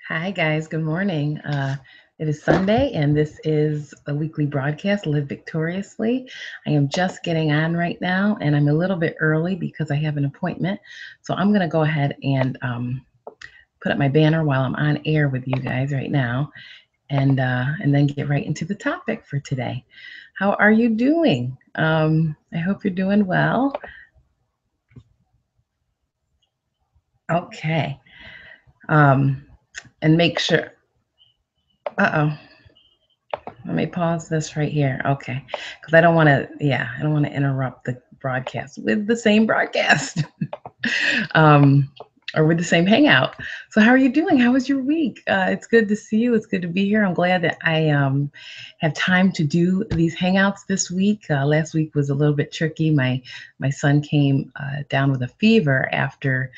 Hi, guys. Good morning. It is Sunday, and this is a weekly broadcast, Live Victoriously. I am just getting on right now, and I'm a little bit early because I have an appointment. So I'm going to go ahead and put up my banner while I'm on air with you guys right now, and then get right into the topic for today. How are you doing? I hope you're doing well. Okay. Um, and make sure. Uh oh. Let me pause this right here. Okay. Because I don't want to, yeah, I don't want to interrupt the broadcast with the same broadcast um, or with the same hangout. So, how are you doing? How was your week? It's good to see you. It's good to be here. I'm glad that I have time to do these hangouts this week. Last week was a little bit tricky. My son came down with a fever after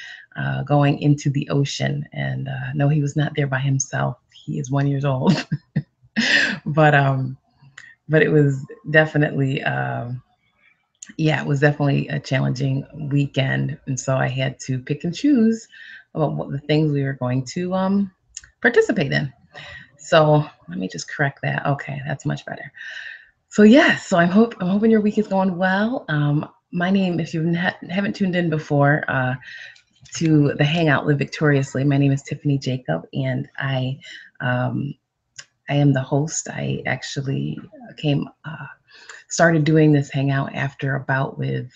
going into the ocean, and no, he was not there by himself. He is 1 year old. but um but it was definitely yeah, it was definitely a challenging weekend, and so I had to pick and choose about what the things we were going to participate in. So let me just correct that. Okay, that's much better. So yes, so I'm hoping your week is going well. My name, if you haven't tuned in before to the Hangout Live Victoriously, my name is Tiffany Jacob, and um, I am the host. I actually came started doing this hangout after a bout with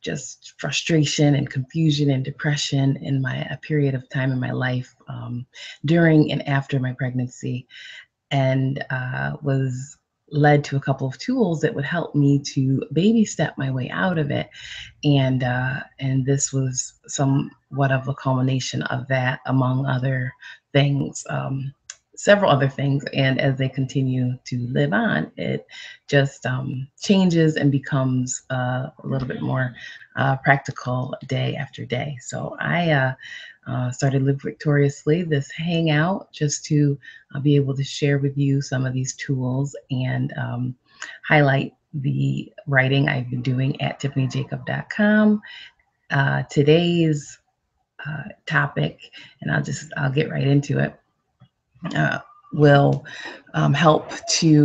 just frustration and confusion and depression in my a period of time in my life during and after my pregnancy, and was led to a couple of tools that would help me to baby step my way out of it, and this was somewhat of a culmination of that, among other things. Several other things, and as they continue to live on, it just changes and becomes a little bit more practical day after day. So I started Live Victoriously, this hangout, just to be able to share with you some of these tools and highlight the writing I've been doing at tiffanyjacob.com. Today's topic, and I'll get right into it, uh, will help to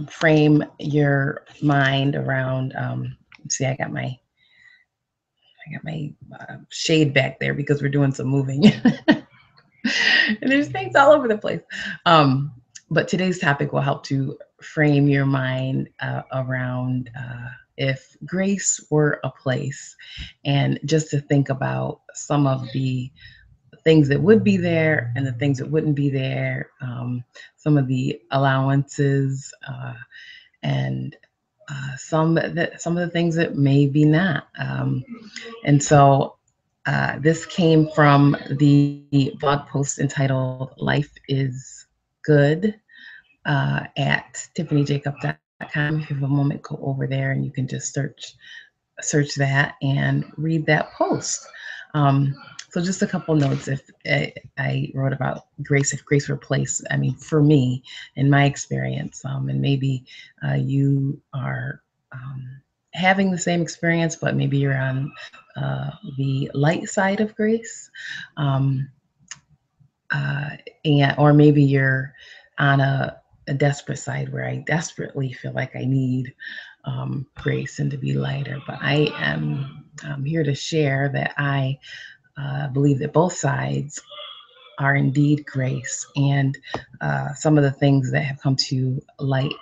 frame your mind around. See, I got my shade back there because we're doing some moving. And there's things all over the place. Um, but today's topic will help to frame your mind around if grace were a place, and just to think about some of the things that would be there and the things that wouldn't be there, some of the allowances, and some of the things that maybe not. And so this came from the blog post entitled "Life Is Good" at tiffanyjacob.com. If you have a moment, go over there and you can just search that and read that post. Um, so just a couple notes. If I wrote about grace, if grace were a place, I mean, for me, in my experience, and maybe you are having the same experience, but maybe you're on the light side of grace, um, uh, and or maybe you're on a desperate side where I desperately feel like I need grace and to be lighter. But I am here to share that I believe that both sides are indeed grace, and some of the things that have come to light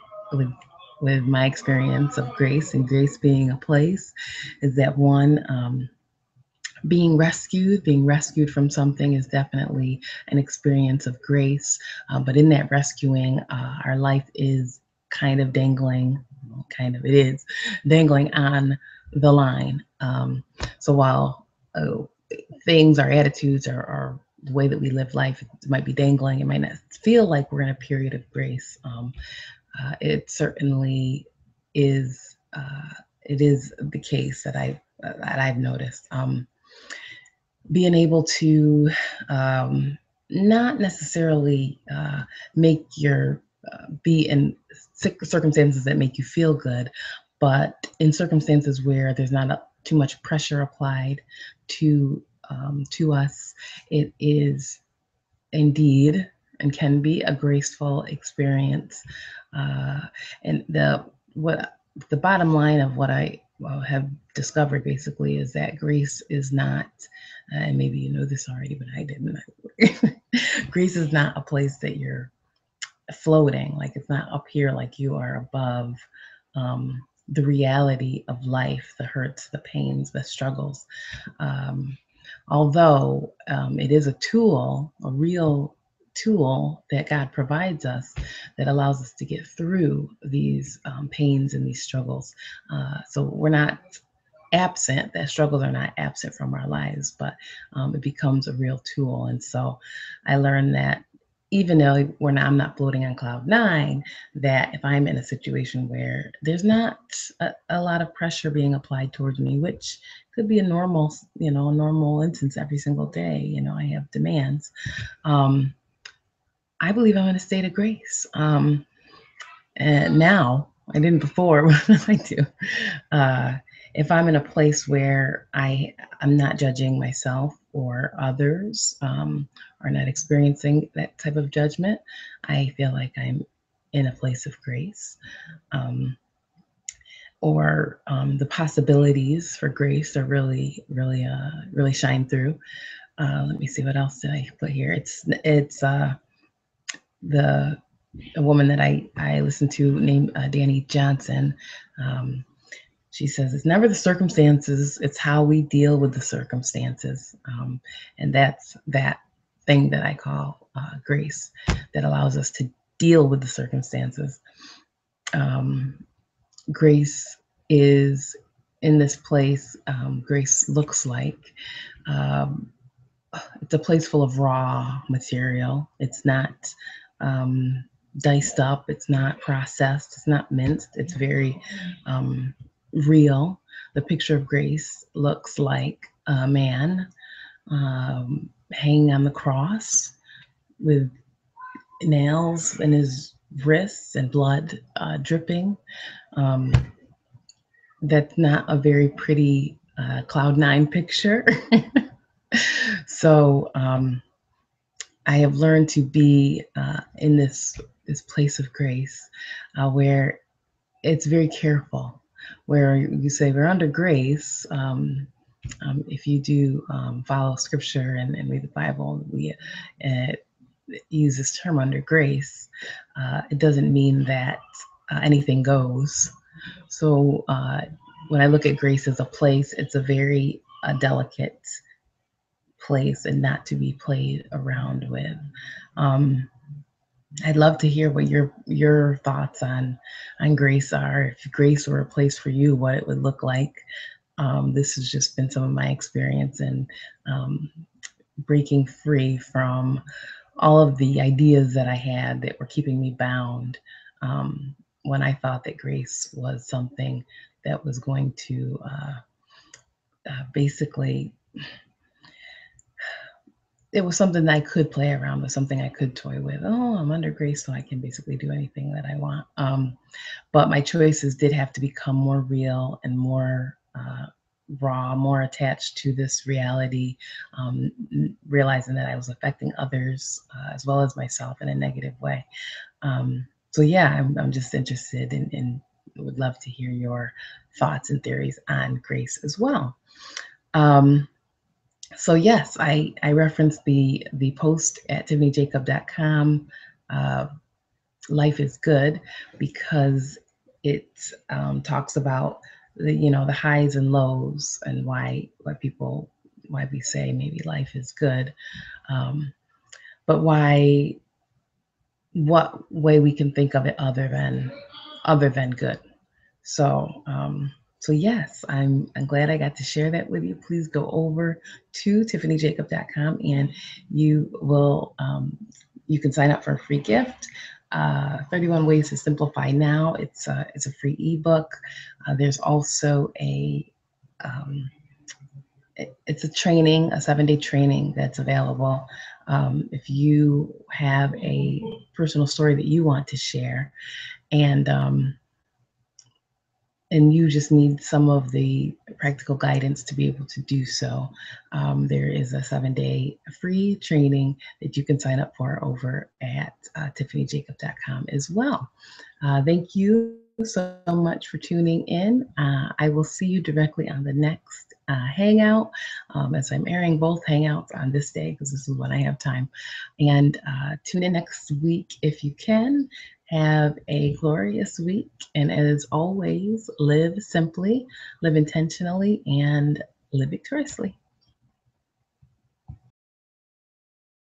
with my experience of grace and grace being a place is that one, being rescued from something is definitely an experience of grace. But in that rescuing, our life is kind of dangling, well, kind of, it is dangling on the line. So while things, our attitudes, or the way that we live life, it might be dangling, it might not feel like we're in a period of grace. It certainly is. It is the case that I've noticed. Being able to um, not necessarily make your be in circumstances that make you feel good, but in circumstances where there's not too much pressure applied to us, it is. indeed and can be a graceful experience. Uh, and the bottom line of what I have discovered basically is that grace is not, and maybe you know this already, but I didn't. Grace is not a place that you're floating, like it's not up here, like you are above the reality of life, the hurts, the pains, the struggles. Um, Although it is a tool, a real tool that God provides us that allows us to get through these pains and these struggles. So we're not absent, that struggles are not absent from our lives, but it becomes a real tool. And so I learned that even though I'm not floating on cloud nine, that if I'm in a situation where there's not a lot of pressure being applied towards me, which could be a normal, a normal instance every single day, I have demands. Um, I believe I'm in a state of grace. And now, I didn't before, but I do. Uh, if I'm in a place where I'm not judging myself or others, or not experiencing that type of judgment, I feel like I'm in a place of grace. Um, or the possibilities for grace are really, really, really shine through. Let me see, what else did I put here? It's the a woman that I listen to named Danny Johnson. Um, she says it's never the circumstances; it's how we deal with the circumstances, and that's that thing that I call grace, that allows us to deal with the circumstances. Um, Grace is in this place. Grace looks like. Um, it's a place full of raw material. It's not diced up. It's not processed. It's not minced. It's very real. The picture of grace looks like a man hanging on the cross with nails in his wrists and blood dripping. Um, that's not a very pretty cloud nine picture. So I have learned to be in this place of grace, where it's very careful. Where you say we're under grace. If you do follow scripture and read the Bible, we uh, use this term under grace. It doesn't mean that anything goes. So when I look at grace as a place, it's a very delicate place and not to be played around with. Um, I'd love to hear what your thoughts on grace are. If grace were a place for you, what it would look like. This has just been some of my experience in um, breaking free from all of the ideas that I had that were keeping me bound, when I thought that grace was something that was going to basically, it was something that I could play around with, something I could toy with. Oh, I'm under grace, so I can basically do anything that I want. But my choices did have to become more real and more raw, more attached to this reality, realizing that I was affecting others as well as myself in a negative way. So yeah, I'm just interested in would love to hear your thoughts and theories on grace as well. Um, so yes, I referenced the post at tiffanyjacob.com. Uh, Life is good, because it talks about the highs and lows, and why we say maybe life is good, but what way we can think of it other than good. So, so yes, I'm glad I got to share that with you. Please go over to tiffanyjacob.com, and you can sign up for a free gift. 31 Ways to Simplify Now. It's a free ebook. There's also it's a training, a 7-day training that's available. If you have a personal story that you want to share, and and you just need some of the practical guidance to be able to do so, there is a 7-day free training that you can sign up for over at tiffanyjacob.com as well. Thank you so much for tuning in. I will see you directly on the next Hangout, as I'm airing both Hangouts on this day because this is when I have time. And tune in next week if you can. Have a glorious week. And as always, live simply, live intentionally, and live victoriously.